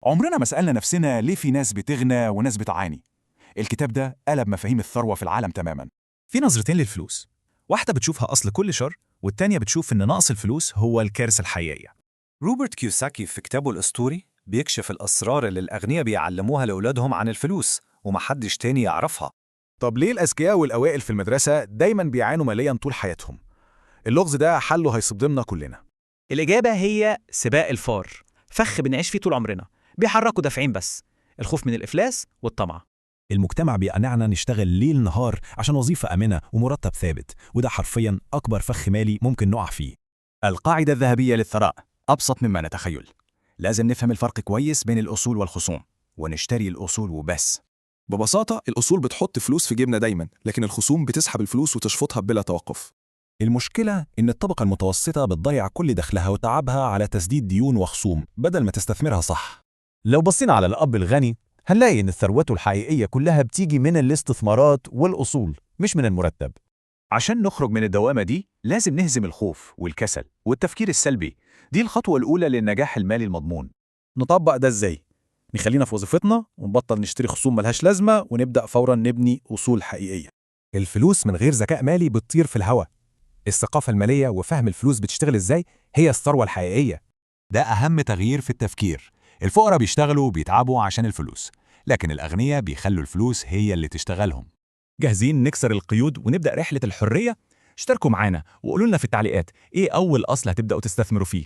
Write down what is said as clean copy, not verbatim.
عمرنا ما سألنا نفسنا ليه في ناس بتغنى وناس بتعاني. الكتاب ده قلب مفاهيم الثروة في العالم تماماً. في نظرتين للفلوس، واحدة بتشوفها أصل كل شر، والتانية بتشوف إن نقص الفلوس هو الكارثة الحقيقية. روبرت كيوساكي في كتابه الأسطوري بيكشف الأسرار اللي الأغنياء بيعلموها لأولادهم عن الفلوس ومحدش تاني يعرفها. طب ليه الأذكياء والأوائل في المدرسة دايماً بيعانوا مالياً طول حياتهم؟ اللغز ده حله هيصدمنا كلنا. الإجابة هي سباق الفار، فخ بنعيش فيه طول عمرنا، بيحركوا دافعين بس: الخوف من الإفلاس والطمع. المجتمع بيقنعنا نشتغل ليل نهار عشان وظيفة آمنة ومرتب ثابت، وده حرفياً أكبر فخ مالي ممكن نقع فيه. القاعدة الذهبية للثراء أبسط مما نتخيل. لازم نفهم الفرق كويس بين الأصول والخصوم، ونشتري الأصول وبس. ببساطة الأصول بتحط فلوس في جيبنا دايما، لكن الخصوم بتسحب الفلوس وتشفطها بلا توقف. المشكلة إن الطبقة المتوسطة بتضيع كل دخلها وتعبها على تسديد ديون وخصوم بدل ما تستثمرها صح. لو بصينا على الأب الغني هنلاقي إن ثروته الحقيقية كلها بتيجي من الاستثمارات والأصول، مش من المرتب. عشان نخرج من الدوامة دي لازم نهزم الخوف والكسل والتفكير السلبي. دي الخطوة الأولى للنجاح المالي المضمون. نطبق ده إزاي؟ نخلينا في وظيفتنا ونبطل نشتري خصوم ملهاش لازمة ونبدأ فوراً نبني أصول حقيقية. الفلوس من غير ذكاء مالي بتطير في الهواء. الثقافة المالية وفهم الفلوس بتشتغل إزاي هي الثروة الحقيقية. ده أهم تغيير في التفكير. الفقراء بيشتغلوا وبيتعبوا عشان الفلوس، لكن الأغنياء بيخلوا الفلوس هي اللي تشتغلهم. جاهزين نكسر القيود ونبدأ رحلة الحرية؟ اشتركوا معانا وقولوا لنا في التعليقات إيه أول أصل هتبدأوا تستثمروا فيه.